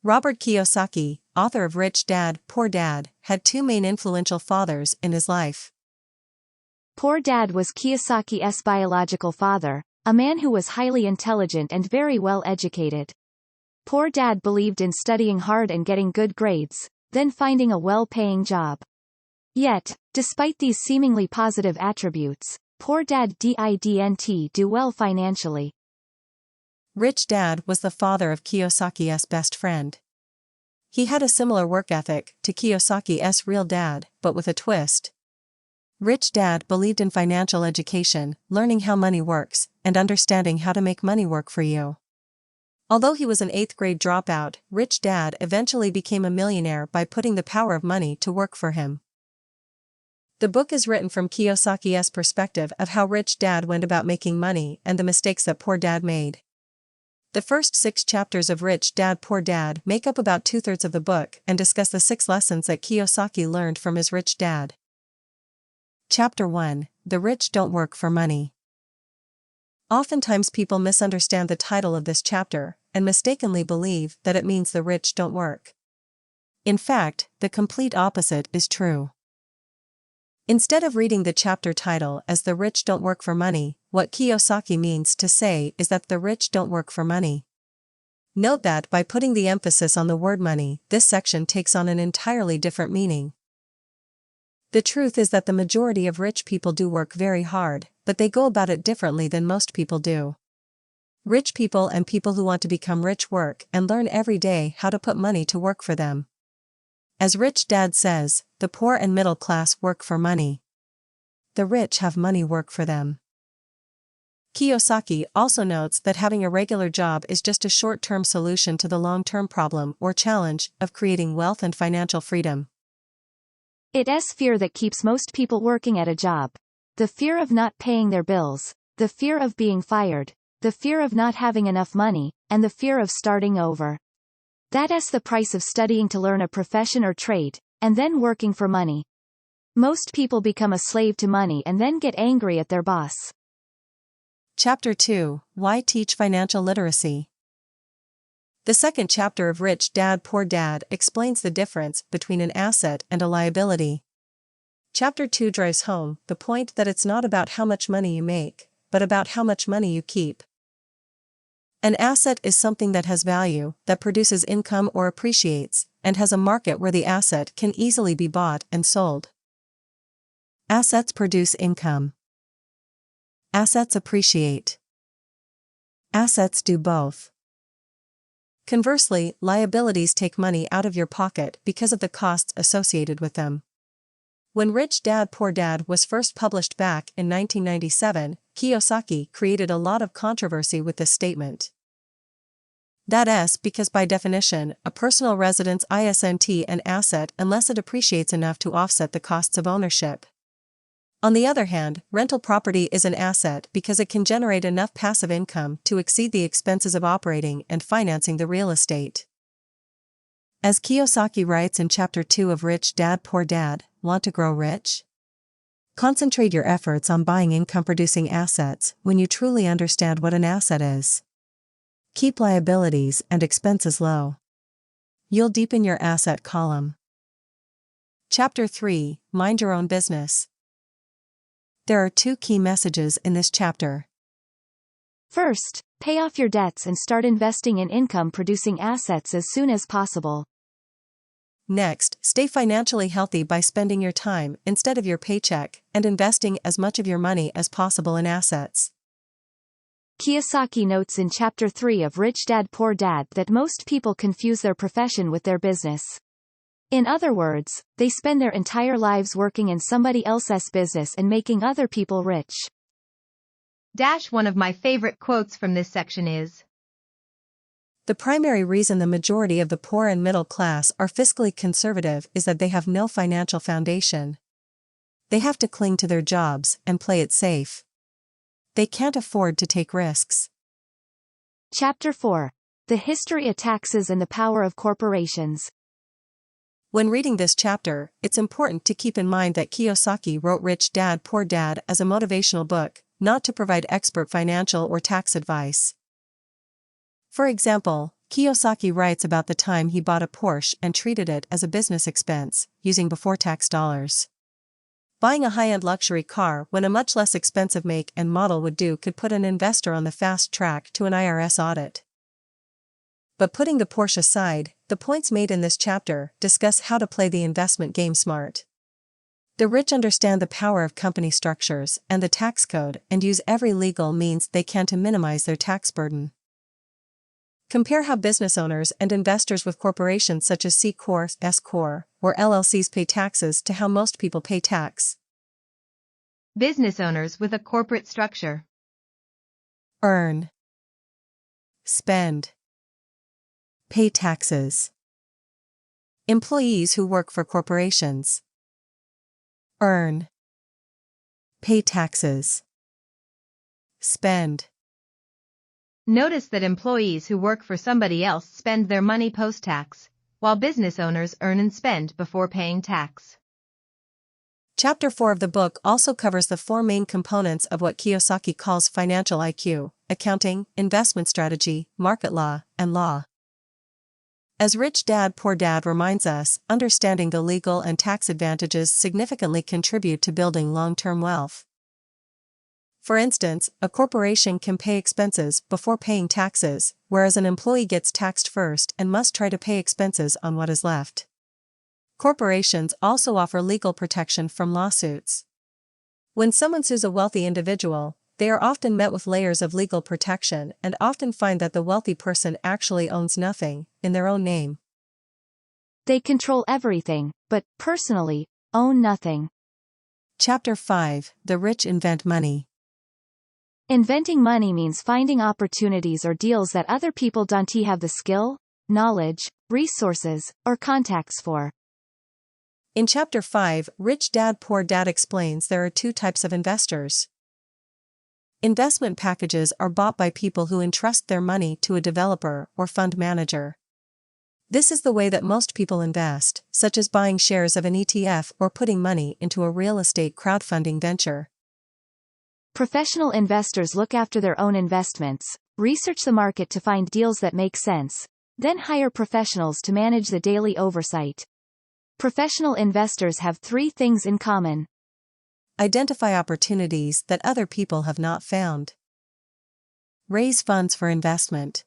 Robert Kiyosaki, author of Rich Dad, Poor Dad, had two main influential fathers in his life. Poor Dad was Kiyosaki's biological father, a man who was highly intelligent and very well educated. Poor Dad believed in studying hard and getting good grades, then finding a well-paying job. Yet, despite these seemingly positive attributes, Poor Dad didn't do well financially. Rich Dad was the father of Kiyosaki's best friend. He had a similar work ethic to Kiyosaki's real dad, but with a twist. Rich Dad believed in financial education, learning how money works, and understanding how to make money work for you. Although he was an 8th grade dropout, Rich Dad eventually became a millionaire by putting the power of money to work for him. The book is written from Kiyosaki's perspective of how Rich Dad went about making money and the mistakes that Poor Dad made. The first 6 chapters of Rich Dad Poor Dad make up about 2/3 of the book and discuss the 6 lessons that Kiyosaki learned from his rich dad. Chapter 1: The Rich Don't Work for Money. Oftentimes people misunderstand the title of this chapter and mistakenly believe that it means the rich don't work. In fact, the complete opposite is true. Instead of reading the chapter title as The Rich Don't Work for Money, what Kiyosaki means to say is that the rich don't work for money. Note that by putting the emphasis on the word money, this section takes on an entirely different meaning. The truth is that the majority of rich people do work very hard, but they go about it differently than most people do. Rich people and people who want to become rich work and learn every day how to put money to work for them. As Rich Dad says, the poor and middle class work for money. The rich have money work for them. Kiyosaki also notes that having a regular job is just a short-term solution to the long-term problem or challenge of creating wealth and financial freedom. It's fear that keeps most people working at a job. The fear of not paying their bills, the fear of being fired, the fear of not having enough money, and the fear of starting over. That's the price of studying to learn a profession or trade, and then working for money. Most people become a slave to money and then get angry at their boss. Chapter 2: Why Teach Financial Literacy. The second chapter of Rich Dad Poor Dad explains the difference between an asset and a liability. Chapter 2 drives home the point that it's not about how much money you make, but about how much money you keep. An asset is something that has value, that produces income or appreciates, and has a market where the asset can easily be bought and sold. Assets produce income. Assets appreciate. Assets do both. Conversely, liabilities take money out of your pocket because of the costs associated with them. When Rich Dad Poor Dad was first published back in 1997, Kiyosaki created a lot of controversy with this statement. That's because by definition, a personal residence isn't an asset unless it appreciates enough to offset the costs of ownership. On the other hand, rental property is an asset because it can generate enough passive income to exceed the expenses of operating and financing the real estate. As Kiyosaki writes in Chapter 2 of Rich Dad Poor Dad, want to grow rich? Concentrate your efforts on buying income-producing assets when you truly understand what an asset is. Keep liabilities and expenses low. You'll deepen your asset column. Chapter 3: Mind Your Own Business. There are 2 key messages in this chapter. First, pay off your debts and start investing in income-producing assets as soon as possible. Next, stay financially healthy by spending your time instead of your paycheck and investing as much of your money as possible in assets. Kiyosaki notes in Chapter 3 of Rich Dad Poor Dad that most people confuse their profession with their business. In other words, they spend their entire lives working in somebody else's business and making other people rich. One of my favorite quotes from this section is, "The primary reason the majority of the poor and middle class are fiscally conservative is that they have no financial foundation. They have to cling to their jobs and play it safe. They can't afford to take risks." Chapter 4: The History of Taxes and the Power of Corporations. When reading this chapter, it's important to keep in mind that Kiyosaki wrote Rich Dad Poor Dad as a motivational book, not to provide expert financial or tax advice. For example, Kiyosaki writes about the time he bought a Porsche and treated it as a business expense, using before-tax dollars. Buying a high-end luxury car when a much less expensive make and model would do could put an investor on the fast track to an IRS audit. But putting the Porsche aside, the points made in this chapter discuss how to play the investment game smart. The rich understand the power of company structures and the tax code and use every legal means they can to minimize their tax burden. Compare how business owners and investors with corporations such as C Corp, S Corp, or LLCs pay taxes to how most people pay tax. Business owners with a corporate structure. Earn. Spend. Pay taxes. Employees who work for corporations. Earn. Pay taxes. Spend. Notice that employees who work for somebody else spend their money post-tax, while business owners earn and spend before paying tax. Chapter 4 of the book also covers the four main components of what Kiyosaki calls financial IQ: accounting, investment strategy, market law, and law. As Rich Dad Poor Dad reminds us, understanding the legal and tax advantages significantly contribute to building long-term wealth. For instance, a corporation can pay expenses before paying taxes, whereas an employee gets taxed first and must try to pay expenses on what is left. Corporations also offer legal protection from lawsuits. When someone sues a wealthy individual, they are often met with layers of legal protection and often find that the wealthy person actually owns nothing, in their own name. They control everything, but, personally, own nothing. Chapter 5: The Rich Invent Money. Inventing money means finding opportunities or deals that other people don't have the skill, knowledge, resources, or contacts for. In Chapter 5, Rich Dad Poor Dad explains there are two types of investors. Investment packages are bought by people who entrust their money to a developer or fund manager. This is the way that most people invest, such as buying shares of an ETF or putting money into a real estate crowdfunding venture. Professional investors look after their own investments, research the market to find deals that make sense, then hire professionals to manage the daily oversight. Professional investors have three things in common. Identify opportunities that other people have not found. Raise funds for investment.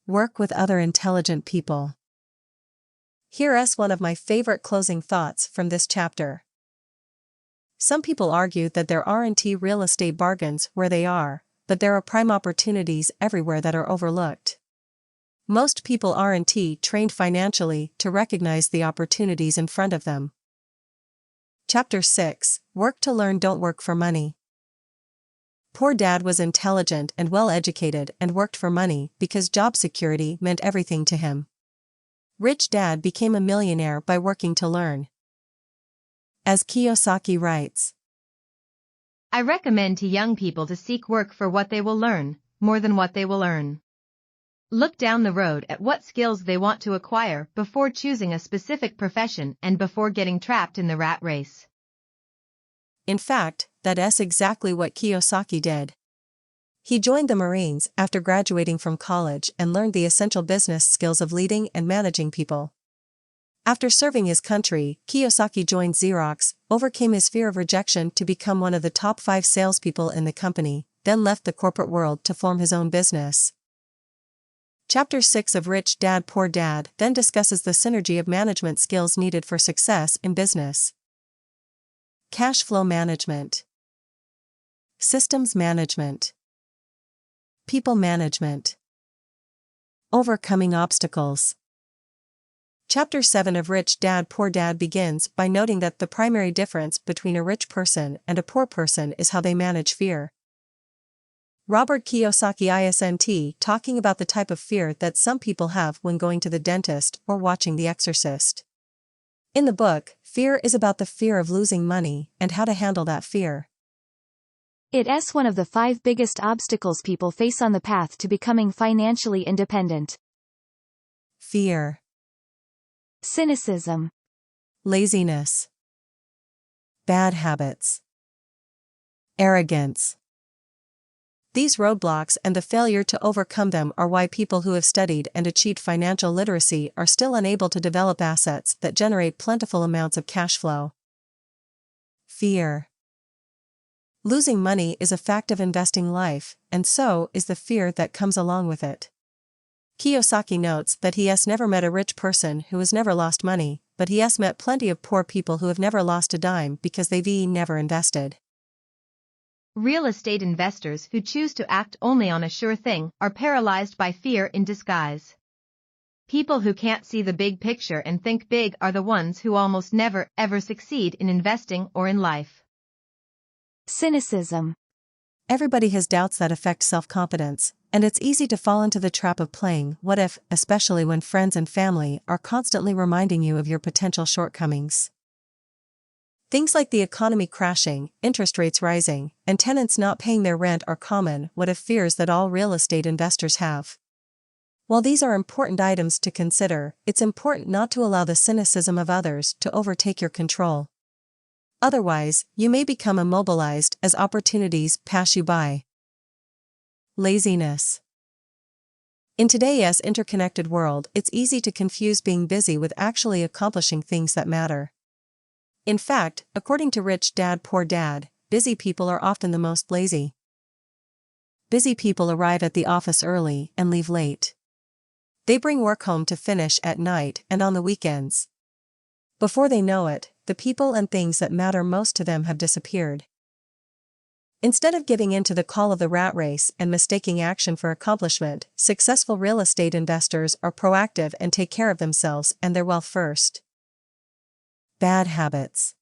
Work with other intelligent people. Here's one of my favorite closing thoughts from this chapter. Some people argue that there aren't real estate bargains where they are, but there are prime opportunities everywhere that are overlooked. Most people aren't trained financially to recognize the opportunities in front of them. Chapter 6: Work to Learn, Don't Work for Money. Poor Dad was intelligent and well-educated and worked for money because job security meant everything to him. Rich Dad became a millionaire by working to learn. As Kiyosaki writes, I recommend to young people to seek work for what they will learn, more than what they will earn. Look down the road at what skills they want to acquire before choosing a specific profession and before getting trapped in the rat race. In fact, that's exactly what Kiyosaki did. He joined the Marines after graduating from college and learned the essential business skills of leading and managing people. After serving his country, Kiyosaki joined Xerox, overcame his fear of rejection to become one of the top 5 salespeople in the company, then left the corporate world to form his own business. Chapter 6 of Rich Dad Poor Dad then discusses the synergy of management skills needed for success in business. Cash flow management. Systems management. People management. Overcoming obstacles. Chapter 7 of Rich Dad Poor Dad begins by noting that the primary difference between a rich person and a poor person is how they manage fear. Robert Kiyosaki isn't talking about the type of fear that some people have when going to the dentist or watching The Exorcist. In the book, fear is about the fear of losing money and how to handle that fear. It's one of the 5 biggest obstacles people face on the path to becoming financially independent. Fear. Cynicism. Laziness. Bad habits. Arrogance. These roadblocks and the failure to overcome them are why people who have studied and achieved financial literacy are still unable to develop assets that generate plentiful amounts of cash flow. Fear. Losing money is a fact of investing life, and so is the fear that comes along with it. Kiyosaki notes that he has never met a rich person who has never lost money, but he has met plenty of poor people who have never lost a dime because they've never invested. Real estate investors who choose to act only on a sure thing are paralyzed by fear in disguise. People who can't see the big picture and think big are the ones who almost never, ever succeed in investing or in life. Cynicism. Everybody has doubts that affect self-confidence, and it's easy to fall into the trap of playing what if, especially when friends and family are constantly reminding you of your potential shortcomings. Things like the economy crashing, interest rates rising, and tenants not paying their rent are common what if fears that all real estate investors have. While these are important items to consider, it's important not to allow the cynicism of others to overtake your control. Otherwise, you may become immobilized as opportunities pass you by. Laziness. In today's interconnected world, it's easy to confuse being busy with actually accomplishing things that matter. In fact, according to Rich Dad Poor Dad, busy people are often the most lazy. Busy people arrive at the office early and leave late. They bring work home to finish at night and on the weekends. Before they know it, the people and things that matter most to them have disappeared. Instead of giving in to the call of the rat race and mistaking action for accomplishment, successful real estate investors are proactive and take care of themselves and their wealth first. Bad habits.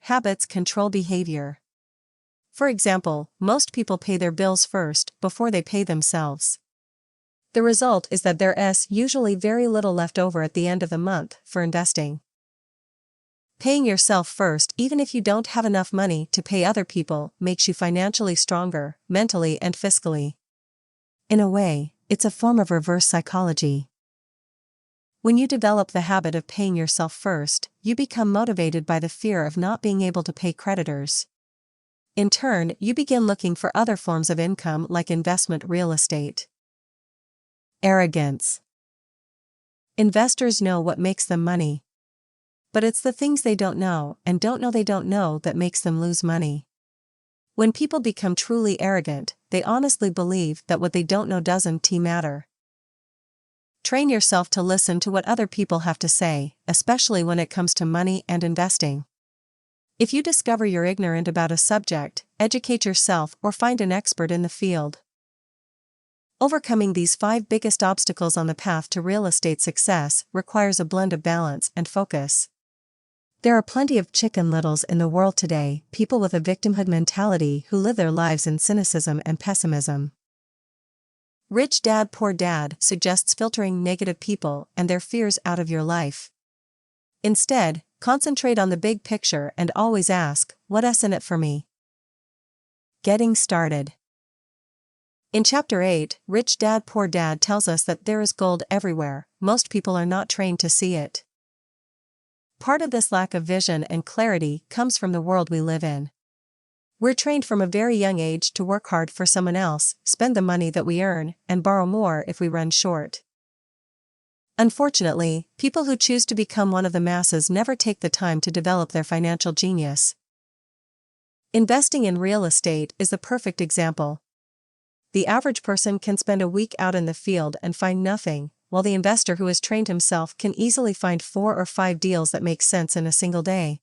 Habits control behavior. For example, most people pay their bills first before they pay themselves. The result is that there's usually very little left over at the end of the month for investing. Paying yourself first, even if you don't have enough money to pay other people, makes you financially stronger, mentally and fiscally. In a way, it's a form of reverse psychology. When you develop the habit of paying yourself first, you become motivated by the fear of not being able to pay creditors. In turn, you begin looking for other forms of income like investment real estate. Arrogance. Investors know what makes them money. But it's the things they don't know and don't know that makes them lose money. When people become truly arrogant, they honestly believe that what they don't know doesn't matter. Train yourself to listen to what other people have to say, especially when it comes to money and investing. If you discover you're ignorant about a subject, educate yourself or find an expert in the field. Overcoming these 5 biggest obstacles on the path to real estate success requires a blend of balance and focus. There are plenty of chicken littles in the world today, people with a victimhood mentality who live their lives in cynicism and pessimism. Rich Dad Poor Dad suggests filtering negative people and their fears out of your life. Instead, concentrate on the big picture and always ask, what's in it for me? Getting started. In Chapter 8, Rich Dad Poor Dad tells us that there is gold everywhere, most people are not trained to see it. Part of this lack of vision and clarity comes from the world we live in. We're trained from a very young age to work hard for someone else, spend the money that we earn, and borrow more if we run short. Unfortunately, people who choose to become one of the masses never take the time to develop their financial genius. Investing in real estate is the perfect example. The average person can spend a week out in the field and find nothing, while the investor who has trained himself can easily find 4 or 5 deals that make sense in a single day.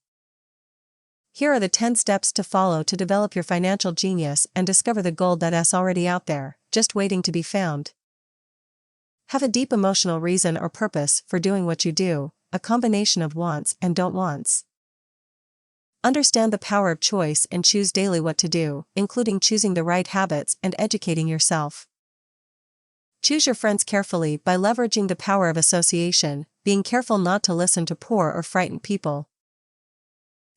Here are the 10 steps to follow to develop your financial genius and discover the gold that's already out there, just waiting to be found. Have a deep emotional reason or purpose for doing what you do, a combination of wants and don't wants. Understand the power of choice and choose daily what to do, including choosing the right habits and educating yourself. Choose your friends carefully by leveraging the power of association, being careful not to listen to poor or frightened people.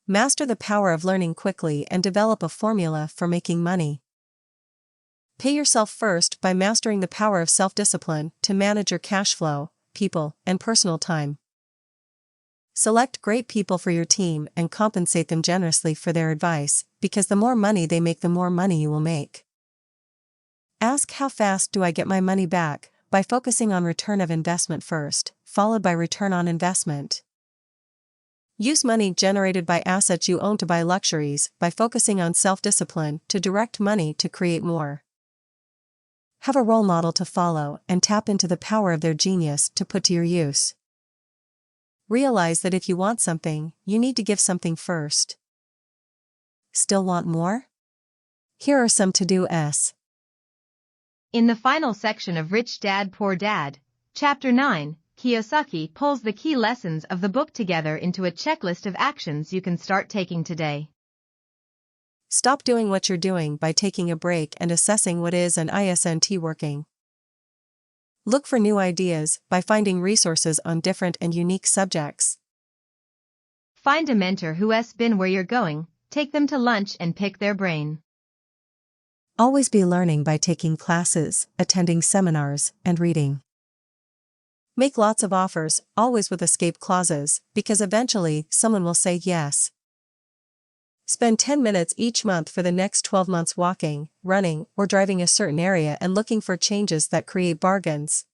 Master the power of learning quickly and develop a formula for making money. Pay yourself first by mastering the power of self-discipline to manage your cash flow, people, and personal time. Select great people for your team and compensate them generously for their advice, because the more money they make, the more money you will make. Ask how fast do I get my money back, by focusing on return of investment first, followed by return on investment. Use money generated by assets you own to buy luxuries, by focusing on self-discipline to direct money to create more. Have a role model to follow and tap into the power of their genius to put to your use. Realize that if you want something, you need to give something first. Still want more? Here are some to-do-s. In the final section of Rich Dad Poor Dad, Chapter 9, Kiyosaki pulls the key lessons of the book together into a checklist of actions you can start taking today. Stop doing what you're doing by taking a break and assessing what isn't working. Look for new ideas by finding resources on different and unique subjects. Find a mentor who's been where you're going, take them to lunch and pick their brain. Always be learning by taking classes, attending seminars, and reading. Make lots of offers, always with escape clauses, because eventually someone will say yes. Spend 10 minutes each month for the next 12 months walking, running, or driving a certain area and looking for changes that create bargains.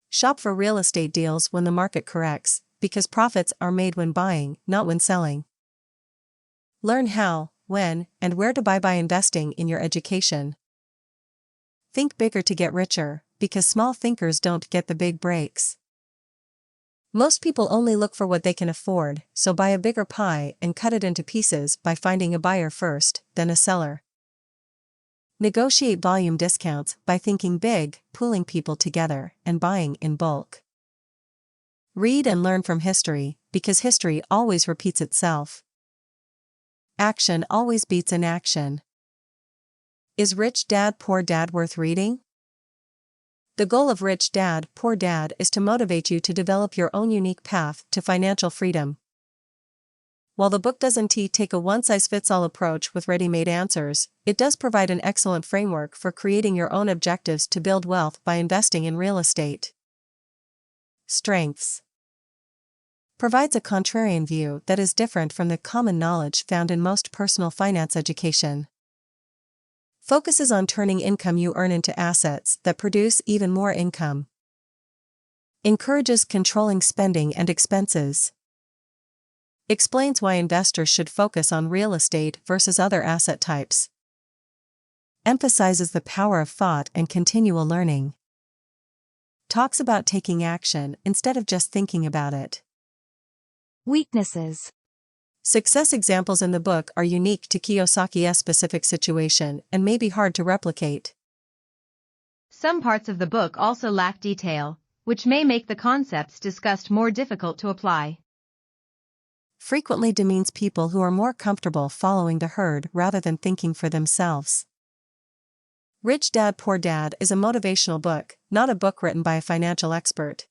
Shop for real estate deals when the market corrects, because profits are made when buying, not when selling. Learn how, when, and where to buy by investing in your education. Think bigger to get richer, because small thinkers don't get the big breaks. Most people only look for what they can afford, so buy a bigger pie and cut it into pieces by finding a buyer first, then a seller. Negotiate volume discounts by thinking big, pooling people together, and buying in bulk. Read and learn from history, because history always repeats itself. Action always beats inaction. Is Rich Dad Poor Dad worth reading? The goal of Rich Dad Poor Dad is to motivate you to develop your own unique path to financial freedom. While the book doesn't take a one-size-fits-all approach with ready-made answers, it does provide an excellent framework for creating your own objectives to build wealth by investing in real estate. Strengths. Provides a contrarian view that is different from the common knowledge found in most personal finance education. Focuses on turning income you earn into assets that produce even more income. Encourages controlling spending and expenses. Explains why investors should focus on real estate versus other asset types. Emphasizes the power of thought and continual learning. Talks about taking action instead of just thinking about it. Weaknesses. Success examples in the book are unique to Kiyosaki's specific situation and may be hard to replicate. Some parts of the book also lack detail, which may make the concepts discussed more difficult to apply. Frequently demeans people who are more comfortable following the herd rather than thinking for themselves. Rich Dad Poor Dad is a motivational book, not a book written by a financial expert.